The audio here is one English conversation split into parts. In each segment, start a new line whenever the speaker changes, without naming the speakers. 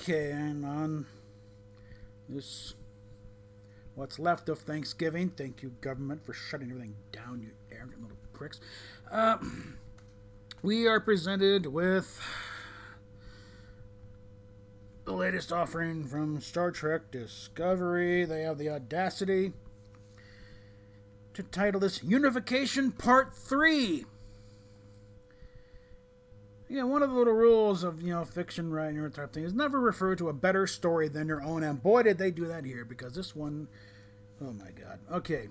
Okay, and on this, what's left of Thanksgiving, thank you, government, for shutting everything down, you arrogant little pricks. We are presented with the latest offering from Star Trek Discovery. They have the audacity to title this Unification Part 3. Yeah, one of the little rules of, fiction writing or type thing is never refer to a better story than your own. And boy, did they do that here, because this one, oh my God. Okay.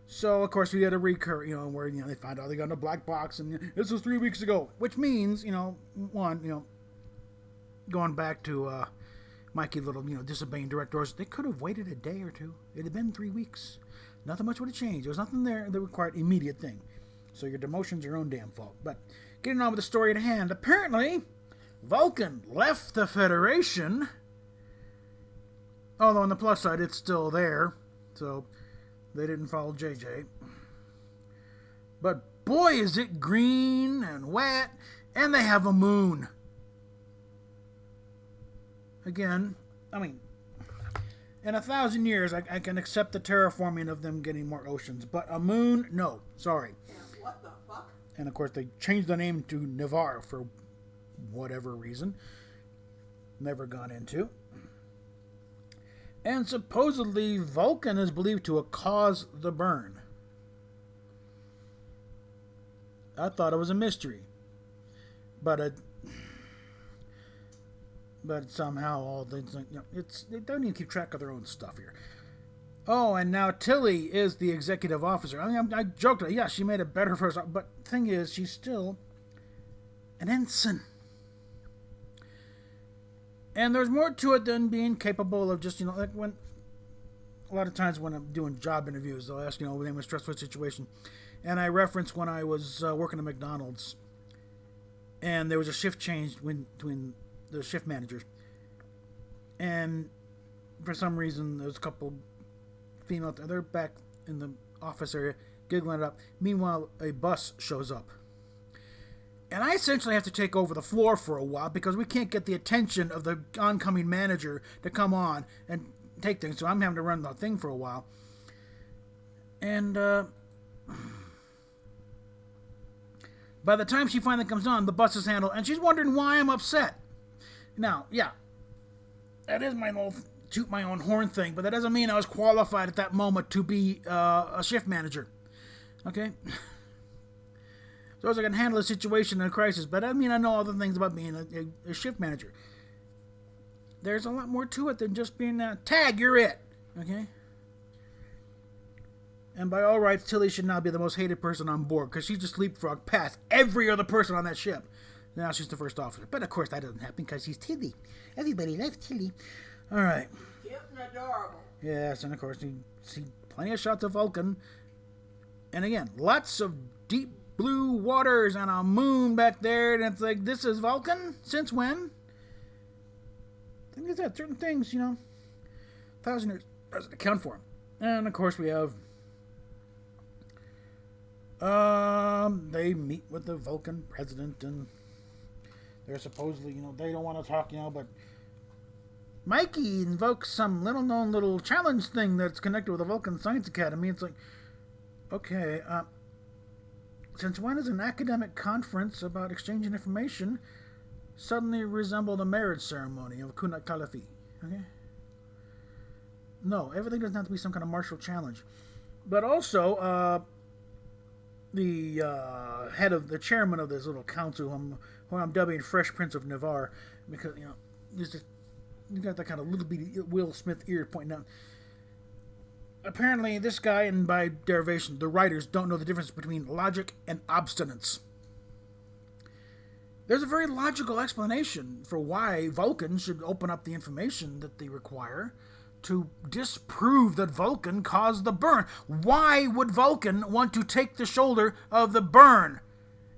So, of course, we had a recur, where, they find out they got in a black box, and this was 3 weeks ago. Which means, going back to Mikey Little, disobeying direct orders, they could have waited a day or two. It had been 3 weeks. Nothing much would have changed. There was nothing there that required immediate thing. So your demotion's your own damn fault. But getting on with the story at hand, apparently Vulcan left the Federation. Although on the plus side, it's still there. So they didn't follow JJ. But boy, is it green and wet. And they have a moon. Again, in 1,000 years, I can accept the terraforming of them getting more oceans. But a moon, no. Sorry.
What the fuck?
And of course, they changed the name to Ni'Var for whatever reason. Never gone into. And supposedly, Vulcan is believed to have caused the burn. I thought it was a mystery. But somehow all things, they don't even keep track of their own stuff here. Oh, and now Tilly is the executive officer. I joked, yeah, she made it better for us, but the thing is, she's still an ensign. And there's more to it than being capable of just, like when, a lot of times when I'm doing job interviews, they'll ask, when I'm in a stressful situation. And I reference when I was working at McDonald's, and there was a shift change between the shift managers. And for some reason, there's a couple female, they're back in the office area giggling it up. Meanwhile, a bus shows up, and I essentially have to take over the floor for a while because we can't get the attention of the oncoming manager to come on and take things, so I'm having to run the thing for a while. And by the time she finally comes on, the bus is handled, and she's wondering why I'm upset. Now, yeah, that is my little toot my own horn thing, but that doesn't mean I was qualified at that moment to be a shift manager. Okay? So as I can handle a situation in a crisis, but I mean I know other things about being a shift manager. There's a lot more to it than just being tag, you're it. Okay? And by all rights, Tilly should now be the most hated person on board, because she just leapfrogged past every other person on that ship. Now she's the first officer. But of course that doesn't happen because she's Tilly. Everybody loves Tilly. All right.
Cute and adorable.
Yes, and of course you see plenty of shots of Vulcan. And again, lots of deep blue waters and a moon back there. And it's like, this is Vulcan? Since when? Things like that. Certain things, 1,000 years doesn't account for them. And of course we have... they meet with the Vulcan president, and they're supposedly, they don't want to talk, but Mikey invokes some little-known little challenge thing that's connected with the Vulcan Science Academy. It's like, okay, since when does an academic conference about exchanging information suddenly resemble the marriage ceremony of Kunat Kalafi? Okay? No, everything doesn't have to be some kind of martial challenge. But also, the head of the chairman of this little council, who I'm dubbing Fresh Prince of Ni'Var, because you got that kind of little bitty Will Smith ear pointing out. Apparently, this guy, and by derivation, the writers don't know the difference between logic and obstinance. There's a very logical explanation for why Vulcan should open up the information that they require to disprove that Vulcan caused the burn. Why would Vulcan want to take the shoulder of the burn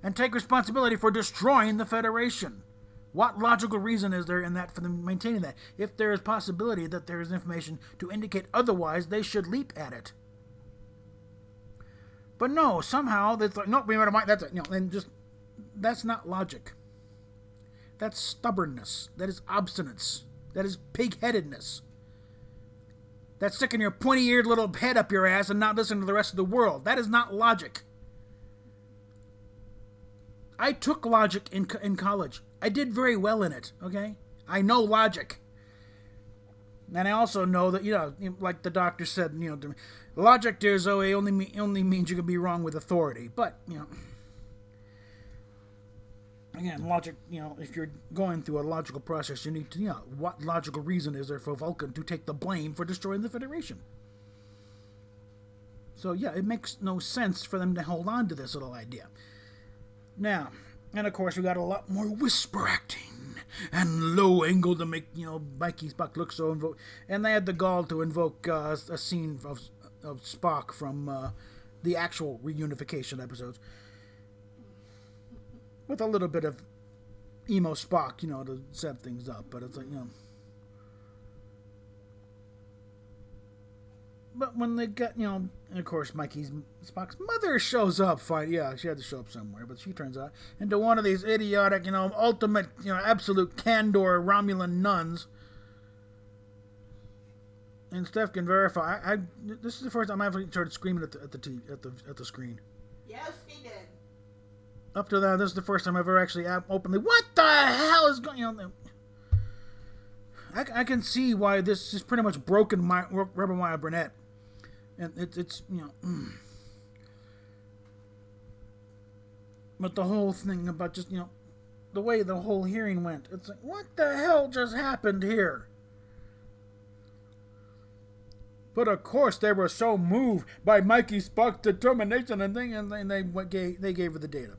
and take responsibility for destroying the Federation? What logical reason is there in that for them maintaining that? If there is possibility that there is information to indicate otherwise, they should leap at it. But no, somehow it's like, no, we never mind. That's it. And just that's not logic. That's stubbornness. That is obstinance. That is pig-headedness. That's sticking your pointy-eared little head up your ass and not listening to the rest of the world. That is not logic. I took logic in college. I did very well in it, okay? I know logic. And I also know that, like the doctor said, to me, logic, dear Zoe, only means you can be wrong with authority. But, again, logic, if you're going through a logical process, you need to, what logical reason is there for Vulcan to take the blame for destroying the Federation? So, yeah, it makes no sense for them to hold on to this little idea. Now, and of course, we got a lot more whisper acting and low angle to make, Mikey Spock look so invoke. And they had the gall to invoke a scene of Spock from the actual reunification episodes. With a little bit of emo Spock, to set things up. But it's like, But when they get, and of course, Spock's mother shows up. Fine, yeah, she had to show up somewhere, but she turns out into one of these idiotic, ultimate, absolute candor Romulan nuns. And Steph can verify. This is the first time I ever started screaming at the screen.
Yes, he did.
Up to that, this is the first time I've ever actually openly. What the hell is going on? I can see why this is pretty much broken my Rebel Maya Burnett. And it's but the whole thing about just, the way the whole hearing went, it's like, what the hell just happened here? But of course, they were so moved by Mikey Spock's determination and they gave her the data.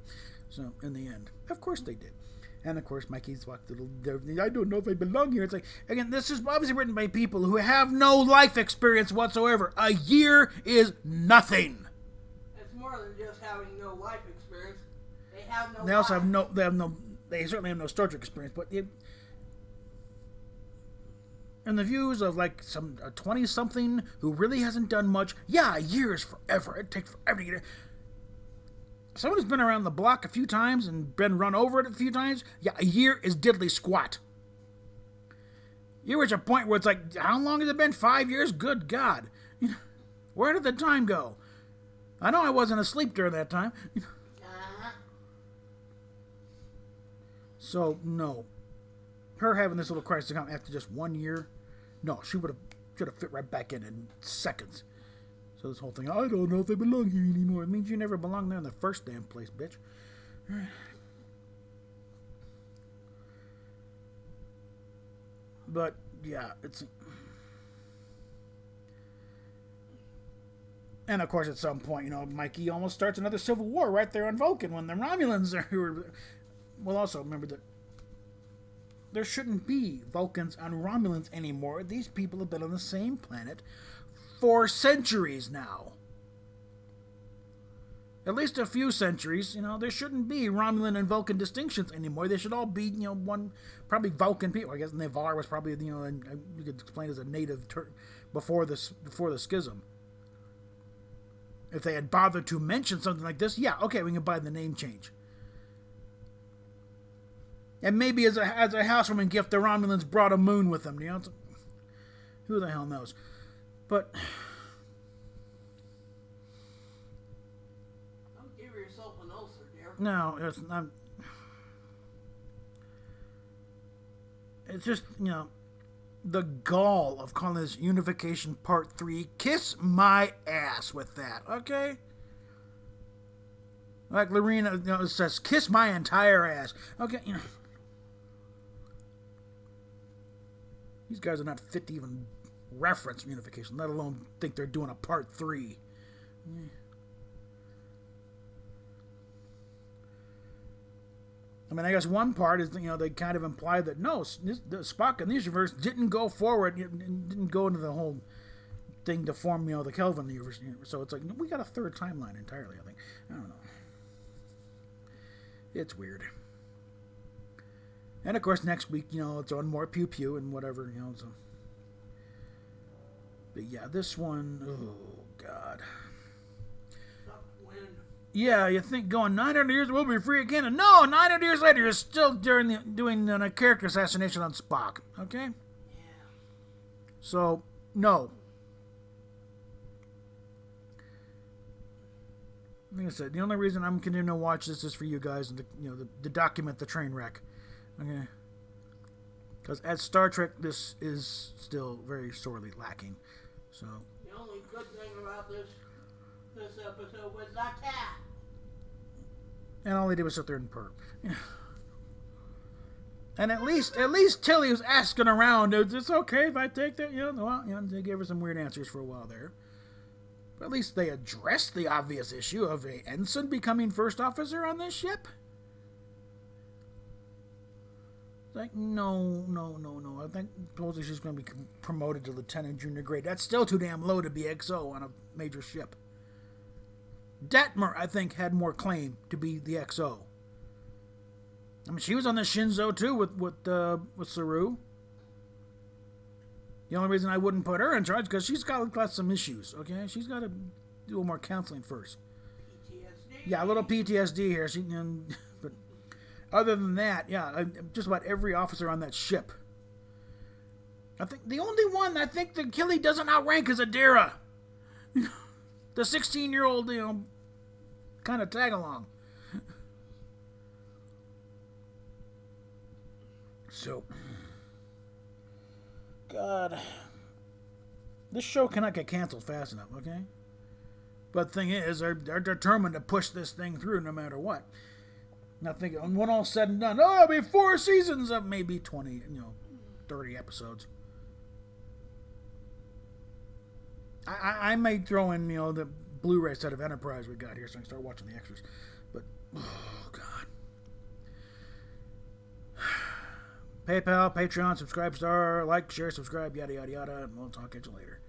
So, in the end, of course they did. And of course, Mikey Spock, I don't know if I belong here. It's like, again, this is obviously written by people who have no life experience whatsoever. A year is nothing.
It's more than just having no life experience. They have no.
They also have they certainly have no Star Trek experience, but in the views of like a 20-something who really hasn't done much, yeah, a year is forever. It takes forever to get it. Someone who's been around the block a few times and been run over it a few times, yeah, a year is diddly squat. You reach a point where it's like, how long has it been? 5 years? Good God. Where did the time go? I know I wasn't asleep during that time. So, no. Her having this little crisis come after just 1 year, no, she should have fit right back in seconds. So this whole thing, I don't know if they belong here anymore. It means you never belonged there in the first damn place, bitch. But, yeah, it's... And, of course, at some point, Mikey almost starts another civil war right there on Vulcan when the Romulans are... Well, also, remember that there shouldn't be Vulcans and Romulans anymore. These people have been on the same planet for centuries now. At least a few centuries. There shouldn't be Romulan and Vulcan distinctions anymore. They should all be, one, probably Vulcan people. I guess Navarre was probably, you could explain as a native before the schism. If they had bothered to mention something like this, yeah, okay, we can buy the name change. And maybe as a housewarming gift, the Romulans brought a moon with them. Who the hell knows? But
don't give yourself an ulcer, dear.
No, it's not. It's just, the gall of calling this Unification Part 3. Kiss my ass with that, okay? Like Lorena says, kiss my entire ass. Okay, These guys are not fit to even reference Unification, let alone think they're doing a Part 3. I mean, I guess one part is, they kind of imply that, no, the Spock in this universe didn't go forward, didn't go into the whole thing to form, the Kelvin universe. So it's like, we got a third timeline entirely, I think. I don't know. It's weird. And, of course, next week, it's on more Pew Pew and whatever, so. But, yeah, this one, oh, God.
Suck wind.
Yeah, you think going 900 years we'll be free again, and no, 900 years later you're still doing a character assassination on Spock. Okay,
Yeah.
so no. Like I said, the only reason I'm continuing to watch this is for you guys and to document the train wreck. Okay, because at Star Trek this is still very sorely lacking. So
The only good thing about this episode was that cat.
and all they did was sit there and purr. Yeah. And at least Tilly was asking around. It's okay if I take that. Well, they gave her some weird answers for a while there. But at least they addressed the obvious issue of a ensign becoming first officer on this ship. It's like, no. I think supposedly she's going to be promoted to lieutenant junior grade. That's still too damn low to be XO on a major ship. Detmer, I think, had more claim to be the XO. I mean, she was on the Shinzo too with Saru. The only reason I wouldn't put her in charge because she's got some issues. Okay, she's got to do a little more counseling first.
PTSD.
Yeah, a little PTSD here. But other than that, yeah, just about every officer on that ship. I think the only one I think that Killy doesn't outrank is Adira. The 16-year-old, kind of tag along. So, God, this show cannot get canceled fast enough, okay? But the thing is, they're determined to push this thing through no matter what. Not thinking, when all said and done, it'll be 4 seasons of maybe 20, 30 episodes. I may throw in, the Blu-ray set of Enterprise we got here so I can start watching the extras. But, oh, God. PayPal, Patreon, Subscribe Star, like, share, subscribe, yada, yada, yada, and we'll talk at you later.